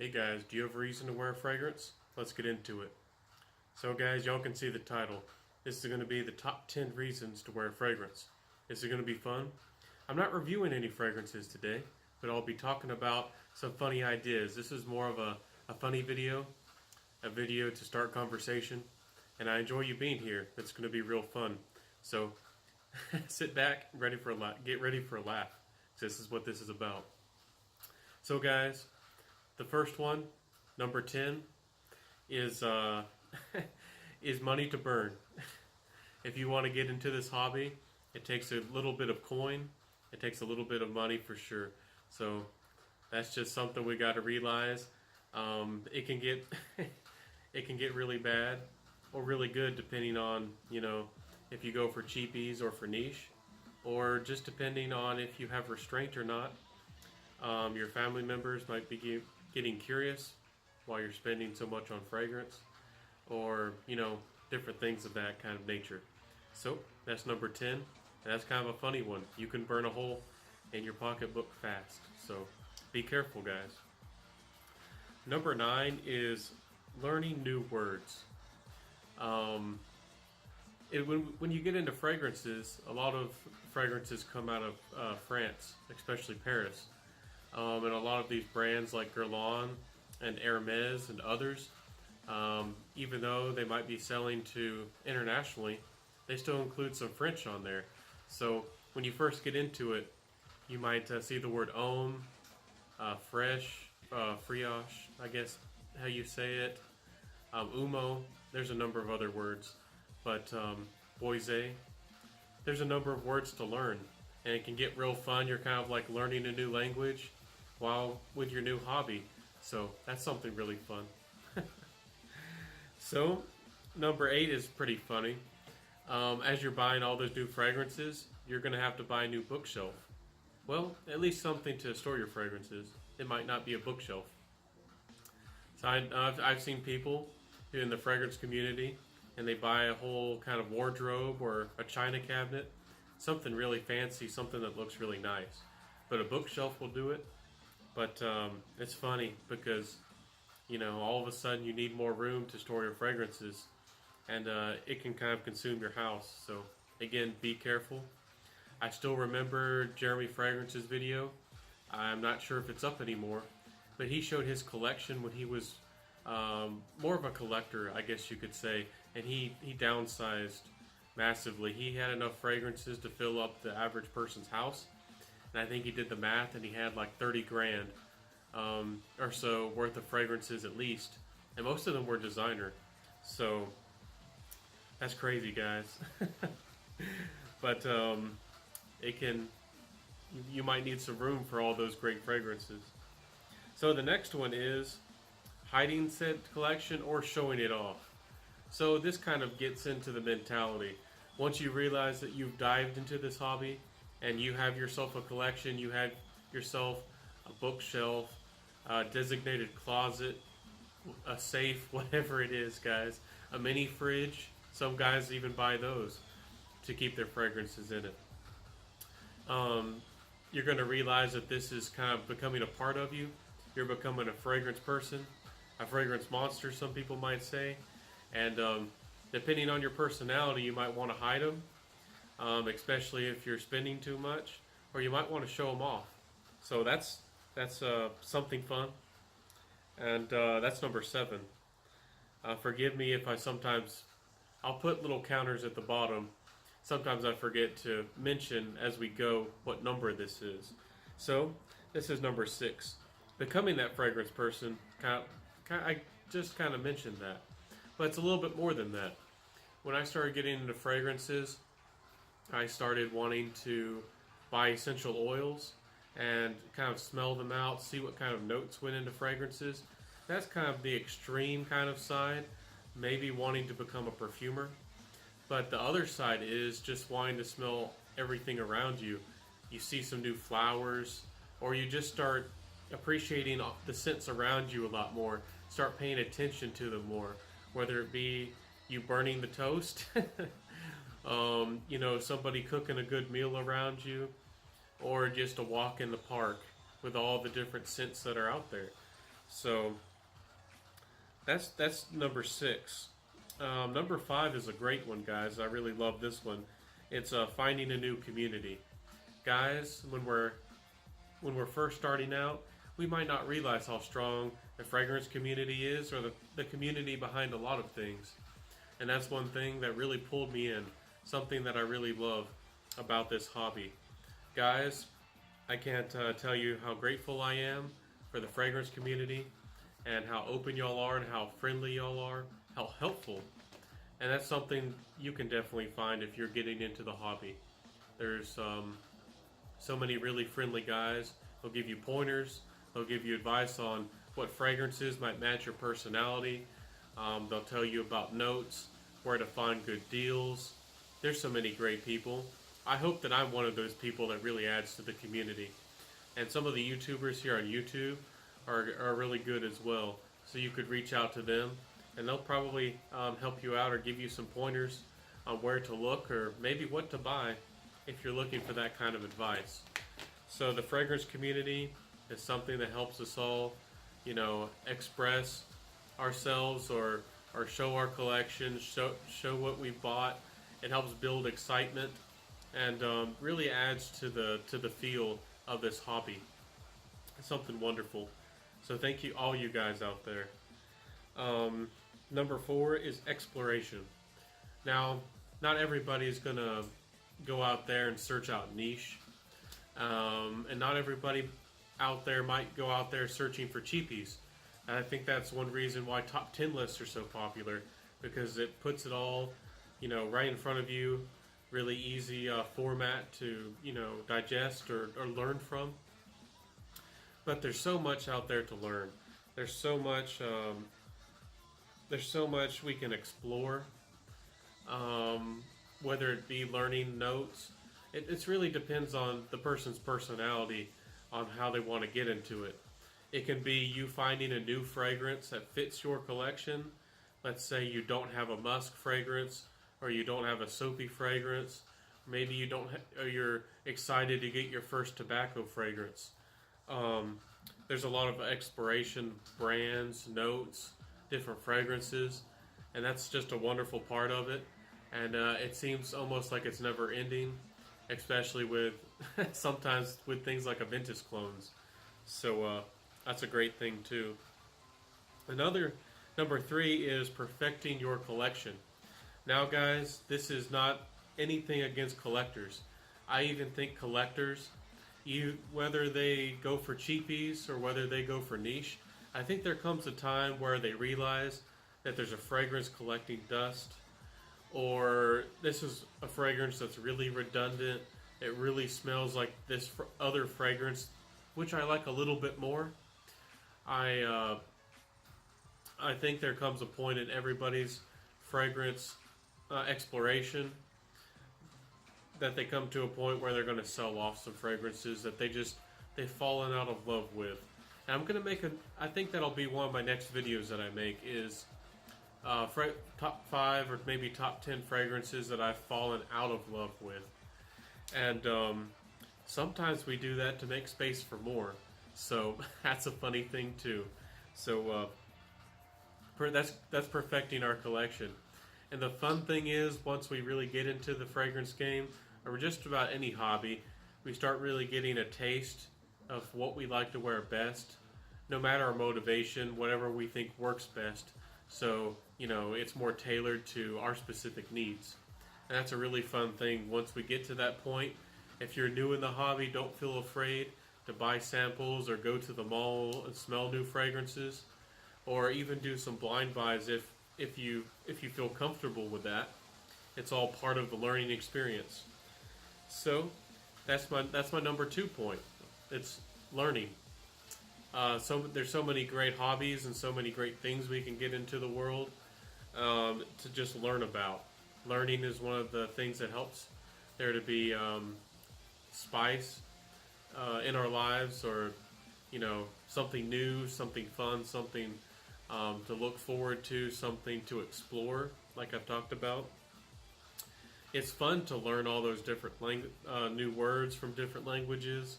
Hey guys, do you have a reason to wear a fragrance? Let's get into it. So guys, y'all can see the title. This is going to be the top 10 reasons to wear a fragrance. Is it going to be fun? I'm not reviewing any fragrances today, but I'll be talking about some funny ideas. This is more of a funny video, a video to start conversation, and I enjoy you being here. It's going to be real fun. So sit back, get ready for a laugh. This is what this is about. So guys, the first one, number 10, is is money to burn. If you want to get into this hobby, it takes a little bit of coin. It takes a little bit of money for sure. So that's just something we got to realize. It can get it can get really bad or really good depending on if you go for cheapies or for niche, or just depending on if you have restraint or not. Your family members might be getting curious while you're spending so much on fragrance, or different things of that kind of nature. So that's number 10, and that's kind of a funny one. You can burn a hole in your pocketbook fast, so be careful, guys. Number 9 is learning new words. When you get into fragrances, a lot of fragrances come out of France, especially Paris. And a lot of these brands like Guerlain and Hermes and others, even though they might be selling to internationally, they still include some French on there. So when you first get into it, you might see the word homme, fresh, friage, I guess how you say it, humo. There's a number of other words, but boise. There's a number of words to learn, and it can get real fun. You're kind of like learning a new language while with your new hobby. So that's something really fun. So number 8 is pretty funny. As you're buying all those new fragrances, you're going to have to buy a new bookshelf. Well, at least something to store your fragrances. It might not be a bookshelf. So I've seen people who in the fragrance community, and they buy a whole kind of wardrobe or a china cabinet, something really fancy, something that looks really nice. But a bookshelf will do it. But it's funny because all of a sudden you need more room to store your fragrances, and it can kind of consume your house. So again, be careful. I still remember Jeremy Fragrance's video. I'm not sure if it's up anymore, but he showed his collection when he was more of a collector, I guess you could say, and he downsized massively. He had enough fragrances to fill up the average person's house, and I think he did the math, and he had like 30 grand or so worth of fragrances at least, and most of them were designer. So that's crazy, guys. But you might need some room for all those great fragrances. So the next one is hiding said collection or showing it off. So this kind of gets into the mentality. Once you realize that you've dived into this hobby and you have yourself a collection, you have yourself a bookshelf, a designated closet, a safe, whatever it is, guys, a mini fridge. Some guys even buy those to keep their fragrances in it. You're going to realize that this is kind of becoming a part of you. You're becoming a fragrance person, a fragrance monster, some people might say. And depending on your personality, you might want to hide them, especially if you're spending too much, or you might want to show them off. So that's something fun. And that's number 7. Forgive me if I'll put little counters at the bottom. Sometimes I forget to mention as we go what number this is. So this is number 6. Becoming that fragrance person. I just kind of mentioned that, but it's a little bit more than that. When I started getting into fragrances, I started wanting to buy essential oils and kind of smell them out, see what kind of notes went into fragrances. That's kind of the extreme kind of side, maybe wanting to become a perfumer. But the other side is just wanting to smell everything around you. You see some new flowers, or you just start appreciating the scents around you a lot more, start paying attention to them more, whether it be you burning the toast, somebody cooking a good meal around you, or just a walk in the park with all the different scents that are out there. So that's number 6. Number 5 is a great one, guys. I really love this one. It's finding a new community. Guys, when we're first starting out, we might not realize how strong the fragrance community is, or the community behind a lot of things. And that's one thing that really pulled me in, something that I really love about this hobby. Guys, I can't tell you how grateful I am for the fragrance community, and how open y'all are, and how friendly y'all are, how helpful. And that's something you can definitely find if you're getting into the hobby. There's so many really friendly guys. They'll give you pointers. They'll give you advice on what fragrances might match your personality. They'll tell you about notes, where to find good deals. There's so many great people. I hope that I'm one of those people that really adds to the community. And some of the YouTubers here on YouTube are really good as well. So you could reach out to them, and they'll probably help you out or give you some pointers on where to look, or maybe what to buy if you're looking for that kind of advice. So the fragrance community is something that helps us all, express ourselves, or show our collection, show what we bought. It helps build excitement, and really adds to the feel of this hobby. It's something wonderful. So thank you, all you guys out there. Number 4 is exploration. Now, not everybody is gonna go out there and search out niche, and not everybody out there might go out there searching for cheapies. And I think that's one reason why top 10 lists are so popular, because it puts it all, right in front of you. Really easy format to, digest or learn from. But there's so much out there to learn. There's so much we can explore. Whether it be learning notes, it really depends on the person's personality, on how they want to get into it. It can be you finding a new fragrance that fits your collection. Let's say you don't have a musk fragrance, or you don't have a soapy fragrance. Maybe you don't, or you're excited to get your first tobacco fragrance. There's a lot of exploration, brands, notes, different fragrances, and that's just a wonderful part of it. And it seems almost like it's never ending, especially with sometimes with things like Aventus clones. So that's a great thing too. Another number 3 is perfecting your collection. Now, guys, this is not anything against collectors. I even think collectors, whether they go for cheapies or whether they go for niche, I think there comes a time where they realize that there's a fragrance collecting dust, or this is a fragrance that's really redundant. It really smells like this other fragrance, which I like a little bit more. I think there comes a point in everybody's fragrance exploration that they come to a point where they're going to sell off some fragrances that they've fallen out of love with. And I'm going to I think that'll be one of my next videos that I make, is top 5 or maybe top 10 fragrances that I've fallen out of love with. And sometimes we do that to make space for more. So that's a funny thing too. So that's perfecting our collection. And the fun thing is, once we really get into the fragrance game, or just about any hobby, we start really getting a taste of what we like to wear best, no matter our motivation, whatever we think works best. So, it's more tailored to our specific needs. And that's a really fun thing once we get to that point. If you're new in the hobby, don't feel afraid to buy samples or go to the mall and smell new fragrances, or even do some blind buys if you feel comfortable with that. It's all part of the learning experience. So that's my number 2 point. It's learning. So there's so many great hobbies and so many great things we can get into the world to just learn about. Learning is one of the things that helps there to be spice in our lives, or something new, something fun, something to look forward to, something to explore, like I've talked about. It's fun to learn all those different new words from different languages,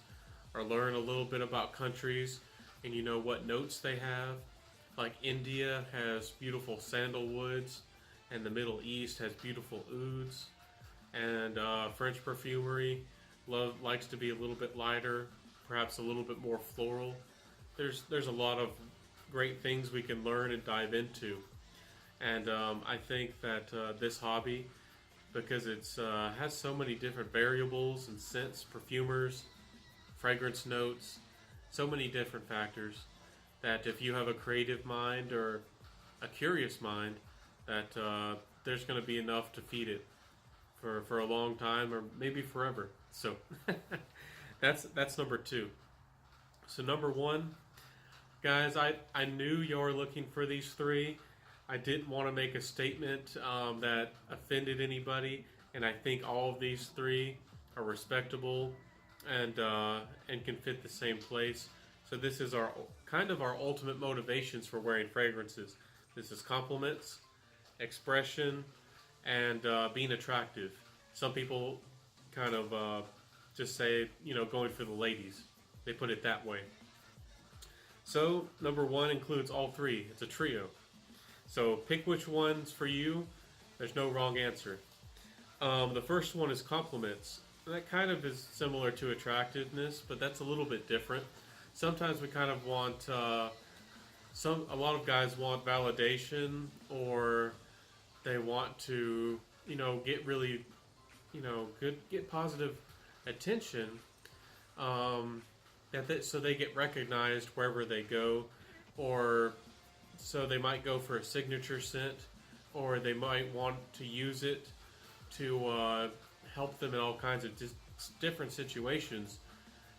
or learn a little bit about countries. and you know what notes they have. Like India has beautiful sandalwoods, and the Middle East has beautiful ouds, and French perfumery likes to be a little bit lighter, perhaps a little bit more floral. There's a lot of great things we can learn and dive into, and I think that this hobby, because it's has so many different variables and scents, perfumers, fragrance notes, so many different factors, that if you have a creative mind or a curious mind, that there's going to be enough to feed it for a long time or maybe forever. So that's number two. So number one, guys, I knew you were looking for these three. I didn't want to make a statement that offended anybody, and I think all of these three are respectable and can fit the same place. So this is our kind of our ultimate motivations for wearing fragrances. This is compliments, expression, and being attractive. Some people kind of just say, you know, going for the ladies. They put it that way. So number one includes all three. It's a trio. So pick which one's for you. There's no wrong answer. The first one is compliments. That kind of is similar to attractiveness, but that's a little bit different. Sometimes we kind of want a lot of guys want validation, or they want to, you know, get really, you know, get positive attention, so they get recognized wherever they go, or so they might go for a signature scent, or they might want to use it to help them in all kinds of different situations.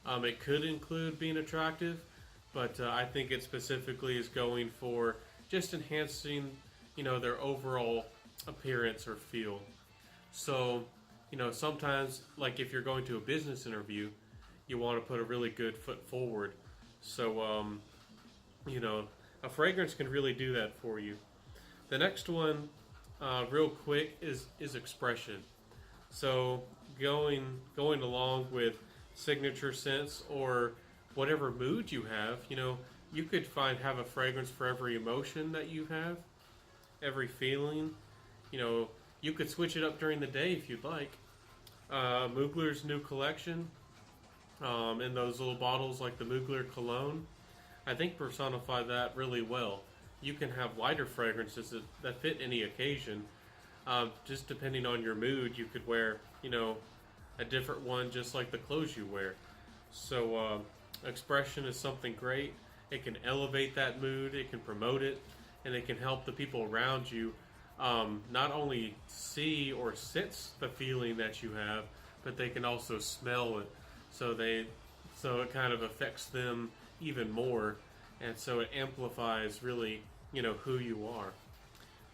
It could include being attractive, but I think it specifically is going for just enhancing, you know, their overall appearance or feel. So, you know, sometimes, like if you're going to a business interview, you want to put a really good foot forward. So, you know, a fragrance can really do that for you. The next one, real quick, is expression. So going along with signature scents or whatever mood you have, you know, you could have a fragrance for every emotion that you have, every feeling. You know, you could switch it up during the day if you'd like. Mugler's new collection, in those little bottles like the Mugler cologne, I think personify that really well. You can have lighter fragrances that fit any occasion. Just depending on your mood, you could wear, you know, a different one just like the clothes you wear. So expression is something great. It can elevate that mood, it can promote it, and it can help the people around you not only see or sense the feeling that you have, but they can also smell it. So it kind of affects them even more, and so it amplifies really, you know, who you are.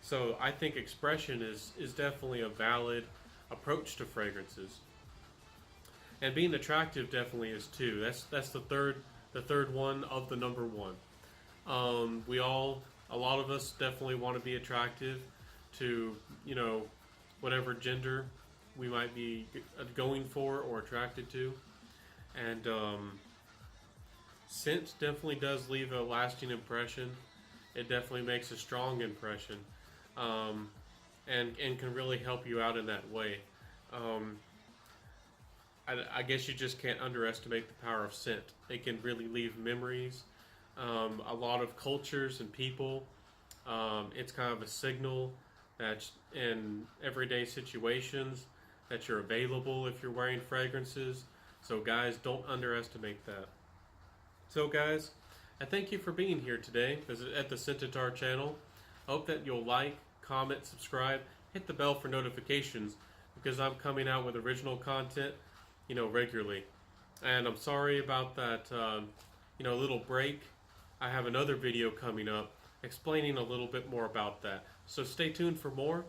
So I think expression is definitely a valid approach to fragrances. And being attractive definitely is too. That's the third one of the number one. A lot of us definitely want to be attractive to, you know, whatever gender we might be going for or attracted to. And scent definitely does leave a lasting impression. It definitely makes a strong impression, and can really help you out in that way. I guess you just can't underestimate the power of scent. It can really leave memories. A lot of cultures and people, it's kind of a signal that in everyday situations that you're available if you're wearing fragrances. So guys, don't underestimate that. So guys, I thank you for being here today at the Scentatar channel. I hope that you'll like, comment, subscribe, hit the bell for notifications, because I'm coming out with original content, you know, regularly. And I'm sorry about that, you know, little break. I have another video coming up explaining a little bit more about that. So stay tuned for more.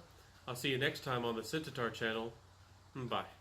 I'll see you next time on the Scentatar channel. Bye.